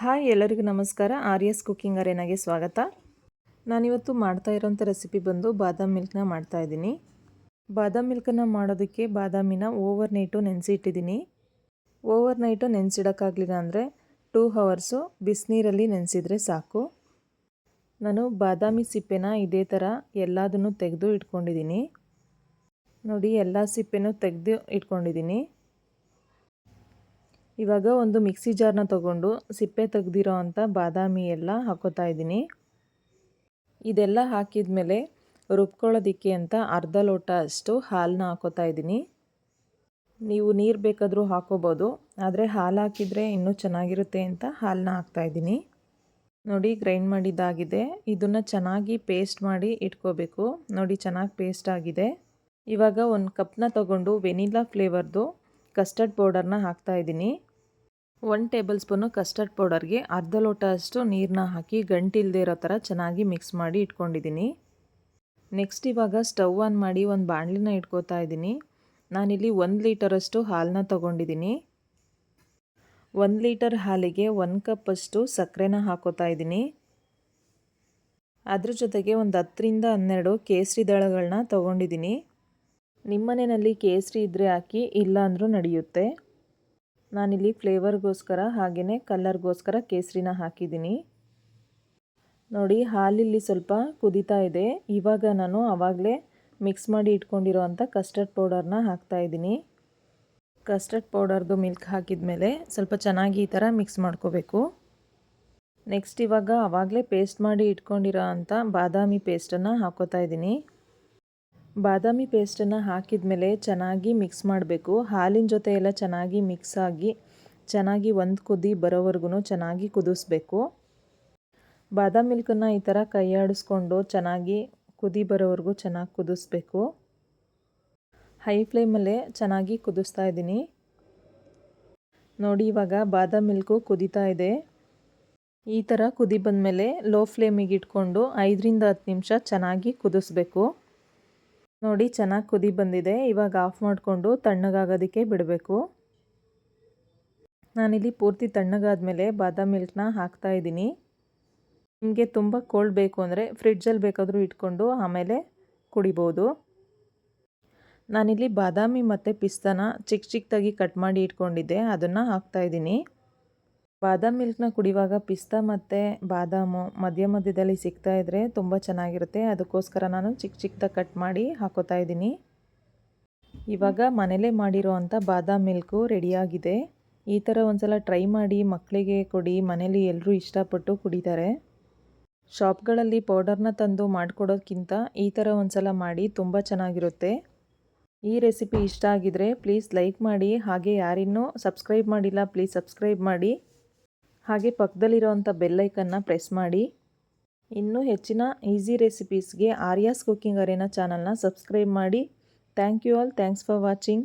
Hi ಎಲ್ಲರಿಗೂ ನಮಸ್ಕಾರ. ಆರ್ಯಸ್ cooking ಅರೇನಾಗೆ ಸ್ವಾಗತ. ನಾನಿವತ್ತು ಮಾಡ್ತಾ ಇರೋಂಥ ರೆಸಿಪಿ ಬಂದು ಬಾದಾಮ್ ಮಿಲ್ಕ್ನ ಮಾಡ್ತಾಯಿದ್ದೀನಿ. ಬಾದಾಮ್ ಮಿಲ್ಕನ್ನು ಮಾಡೋದಕ್ಕೆ ಬಾದಾಮಿನ ಓವರ್ ನೈಟು ನೆನೆಸಿ ಇಟ್ಟಿದ್ದೀನಿ. ಓವರ್ ನೈಟು ನೆನೆಸಿಡೋಕ್ಕಾಗಲಿಲ್ಲ ಅಂದರೆ 2 ಅವರ್ಸು ಬಿಸಿನೀರಲ್ಲಿ ನೆನೆಸಿದ್ರೆ ಸಾಕು. ನಾನು ಬಾದಾಮಿ ಸಿಪ್ಪೆನ ಇದೇ ಥರ ಎಲ್ಲದನ್ನು ತೆಗೆದು ಇಟ್ಕೊಂಡಿದ್ದೀನಿ. ನೋಡಿ, ಎಲ್ಲ ಸಿಪ್ಪೆನೂ ತೆಗೆದು ಇಟ್ಕೊಂಡಿದ್ದೀನಿ. ಇವಾಗ ಒಂದು ಮಿಕ್ಸಿ ಜಾರ್ನ ತೊಗೊಂಡು ಸಿಪ್ಪೆ ತೆಗೆದಿರೋ ಅಂಥ ಬಾದಾಮಿ ಎಲ್ಲ ಹಾಕೋತಾ ಇದ್ದೀನಿ. ಇದೆಲ್ಲ ಹಾಕಿದ ಮೇಲೆ ರುಬ್ಕೊಳ್ಳೋದಕ್ಕೆ ಅಂತ ಅರ್ಧ ಲೋಟ ಅಷ್ಟು ಹಾಲನ್ನ ಹಾಕೋತಾ ಇದ್ದೀನಿ. ನೀವು ನೀರು ಬೇಕಾದರೂ ಹಾಕೋಬೋದು, ಆದರೆ ಹಾಲು ಹಾಕಿದರೆ ಇನ್ನೂ ಚೆನ್ನಾಗಿರುತ್ತೆ ಅಂತ ಹಾಲನ್ನ ಹಾಕ್ತಾಯಿದ್ದೀನಿ. ನೋಡಿ, ಗ್ರೈಂಡ್ ಮಾಡಿದ್ದಾಗಿದೆ. ಇದನ್ನು ಚೆನ್ನಾಗಿ ಪೇಸ್ಟ್ ಮಾಡಿ ಇಟ್ಕೋಬೇಕು. ನೋಡಿ, ಚೆನ್ನಾಗಿ ಪೇಸ್ಟ್ ಆಗಿದೆ. ಇವಾಗ ಒಂದು ಕಪ್ನ ತೊಗೊಂಡು ವೆನಿಲಾ ಫ್ಲೇವರ್ದು ಕಸ್ಟರ್ಡ್ ಪೌಡರ್ನ ಹಾಕ್ತಾಯಿದ್ದೀನಿ. 1 ಟೇಬಲ್ ಸ್ಪೂನು ಕಸ್ಟರ್ಡ್ ಪೌಡರ್ಗೆ ಅರ್ಧ ಲೋಟ ಅಷ್ಟು ನೀರನ್ನ ಹಾಕಿ ಗಂಟಿಲ್ಲದೆ ಇರೋ ಥರ ಚೆನ್ನಾಗಿ ಮಿಕ್ಸ್ ಮಾಡಿ ಇಟ್ಕೊಂಡಿದ್ದೀನಿ. ನೆಕ್ಸ್ಟ್ ಇವಾಗ ಸ್ಟವ್ ಆನ್ ಮಾಡಿ ಒಂದು ಬಾಣಲಿನ ಇಟ್ಕೋತಾ ಇದ್ದೀನಿ. ನಾನಿಲ್ಲಿ 1 ಲೀಟರಷ್ಟು ಹಾಲನ್ನ ತೊಗೊಂಡಿದ್ದೀನಿ. 1 ಲೀಟರ್ ಹಾಲಿಗೆ 1 ಕಪ್ ಅಷ್ಟು ಸಕ್ಕರೆನ ಹಾಕೋತಾ ಇದ್ದೀನಿ. ಅದ್ರ ಜೊತೆಗೆ ಒಂದು 10ರಿಂದ 12 ಕೇಸರಿ ದಳಗಳನ್ನ ತೊಗೊಂಡಿದ್ದೀನಿ. ನಿಮ್ಮನೆಯಲ್ಲಿ ಕೇಸರಿ ಇದ್ದರೆ ಹಾಕಿ, ಇಲ್ಲ ಅಂದರೂ ನಡೆಯುತ್ತೆ. ನಾನಿಲ್ಲಿ ಫ್ಲೇವರ್ಗೋಸ್ಕರ ಹಾಗೆಯೇ ಕಲರ್ಗೋಸ್ಕರ ಕೇಸರಿನ ಹಾಕಿದ್ದೀನಿ. ನೋಡಿ, ಹಾಲಿಲ್ಲಿ ಸ್ವಲ್ಪ ಕುದೀತಾ ಇದೆ. ಇವಾಗ ನಾನು ಆವಾಗಲೇ ಮಿಕ್ಸ್ ಮಾಡಿ ಇಟ್ಕೊಂಡಿರೋ ಅಂಥ ಕಸ್ಟರ್ಡ್ ಪೌಡರ್ನ ಹಾಕ್ತಾಯಿದ್ದೀನಿ. ಕಸ್ಟರ್ಡ್ ಪೌಡರ್ದು ಮಿಲ್ಕ್ ಹಾಕಿದ ಮೇಲೆ ಸ್ವಲ್ಪ ಚೆನ್ನಾಗಿ ಈ ಥರ ಮಿಕ್ಸ್ ಮಾಡ್ಕೋಬೇಕು. ನೆಕ್ಸ್ಟ್ ಇವಾಗ ಆವಾಗಲೇ ಪೇಸ್ಟ್ ಮಾಡಿ ಇಟ್ಕೊಂಡಿರೋ ಅಂಥ ಬಾದಾಮಿ ಪೇಸ್ಟನ್ನು ಹಾಕೋತಾ ಇದ್ದೀನಿ. ಬಾದಾಮಿ ಪೇಸ್ಟನ್ನು ಹಾಕಿದ ಮೇಲೆ ಚೆನ್ನಾಗಿ ಮಿಕ್ಸ್ ಮಾಡಬೇಕು. ಹಾಲಿನ ಜೊತೆ ಎಲ್ಲ ಚೆನ್ನಾಗಿ ಮಿಕ್ಸ್ ಆಗಿ ಚೆನ್ನಾಗಿ ಒಂದು ಕುದಿ ಬರೋವರೆಗೂ ಚೆನ್ನಾಗಿ ಕುದಿಸ್ಬೇಕು. ಬಾದಾಮ್ ಮಿಲ್ಕನ್ನು ಈ ಥರ ಕೈ ಆಡಿಸ್ಕೊಂಡು ಚೆನ್ನಾಗಿ ಕುದಿ ಬರೋವರೆಗೂ ಚೆನ್ನಾಗಿ ಕುದಿಸ್ಬೇಕು. ಹೈ ಫ್ಲೇಮಲ್ಲೇ ಚೆನ್ನಾಗಿ ಕುದಿಸ್ತಾ ಇದ್ದೀನಿ. ನೋಡಿ, ಇವಾಗ ಬಾದಾಮ್ ಮಿಲ್ಕು ಕುದೀತಾ ಇದೆ. ಈ ಥರ ಕುದಿ ಬಂದಮೇಲೆ ಲೋ ಫ್ಲೇಮಿಗೆ ಇಟ್ಕೊಂಡು 5ರಿಂದ 10 ನಿಮಿಷ ಚೆನ್ನಾಗಿ ಕುದಿಸ್ಬೇಕು. ನೋಡಿ, ಚೆನ್ನಾಗಿ ಕುದಿ ಬಂದಿದೆ. ಇವಾಗ ಆಫ್ ಮಾಡಿಕೊಂಡು ತಣ್ಣಗಾಗೋದಕ್ಕೆ ಬಿಡಬೇಕು. ನಾನಿಲ್ಲಿ ಪೂರ್ತಿ ತಣ್ಣಗಾದ್ಮೇಲೆ ಬಾದಾಮ್ ಮಿಲ್ಕ್ನ ಹಾಕ್ತಾಯಿದ್ದೀನಿ. ನಿಮಗೆ ತುಂಬ ಕೋಲ್ಡ್ ಬೇಕು ಅಂದರೆ ಫ್ರಿಡ್ಜಲ್ಲಿ ಬೇಕಾದರೂ ಇಟ್ಕೊಂಡು ಆಮೇಲೆ ಕುಡಿಬೋದು. ನಾನಿಲ್ಲಿ ಬಾದಾಮಿ ಮತ್ತು ಪಿಸ್ತಾನ ಚಿಕ್ಕದಾಗಿ ಕಟ್ ಮಾಡಿ ಇಟ್ಕೊಂಡಿದ್ದೆ, ಅದನ್ನು ಹಾಕ್ತಾಯಿದ್ದೀನಿ. ಬಾದಾಮ್ ಮಿಲ್ಕ್ನ ಕುಡಿಯುವಾಗ ಪಿಸ್ತಾ ಮತ್ತು ಬಾದಾಮು ಮಧ್ಯದಲ್ಲಿ ಸಿಗ್ತಾಯಿದ್ರೆ ತುಂಬ ಚೆನ್ನಾಗಿರುತ್ತೆ. ಅದಕ್ಕೋಸ್ಕರ ನಾನು ಚಿಕ್ಕದಾಗಿ ಕಟ್ ಮಾಡಿ ಹಾಕೋತಾ ಇದ್ದೀನಿ. ಇವಾಗ ಮನೇಲೇ ಮಾಡಿರೋ ಅಂಥ ಬಾದಾಮ್ ಮಿಲ್ಕು ರೆಡಿಯಾಗಿದೆ. ಈ ಥರ ಒಂದ್ಸಲ ಟ್ರೈ ಮಾಡಿ ಮಕ್ಕಳಿಗೆ ಕೊಡಿ. ಮನೇಲಿ ಎಲ್ಲರೂ ಇಷ್ಟಪಟ್ಟು ಕುಡಿತಾರೆ. ಶಾಪ್ಗಳಲ್ಲಿ ಪೌಡರ್ನ ತಂದು ಮಾಡಿಕೊಡೋಕ್ಕಿಂತ ಈ ಥರ ಒಂದ್ಸಲ ಮಾಡಿ, ತುಂಬ ಚೆನ್ನಾಗಿರುತ್ತೆ. ಈ ರೆಸಿಪಿ ಇಷ್ಟ ಆಗಿದರೆ ಪ್ಲೀಸ್ ಲೈಕ್ ಮಾಡಿ. ಹಾಗೆ ಯಾರಿನ್ನೂ ಸಬ್ಸ್ಕ್ರೈಬ್ ಮಾಡಿಲ್ಲ ಪ್ಲೀಸ್ ಸಬ್ಸ್ಕ್ರೈಬ್ ಮಾಡಿ. ಹಾಗೆ ಪಕ್ಕದಲ್ಲಿರೋವಂಥ ಬೆಲ್ಲೈಕನ್ನ ಪ್ರೆಸ್ ಮಾಡಿ. ಇನ್ನೂ ಹೆಚ್ಚಿನ ಈಸಿ ರೆಸಿಪೀಸ್ಗೆ ಆರ್ಯಾಸ್ ಕುಕಿಂಗ್ ಅರೇನಾ ಚಾನಲ್ನ ಸಬ್ಸ್ಕ್ರೈಬ್ ಮಾಡಿ. Thank you all. Thanks for watching.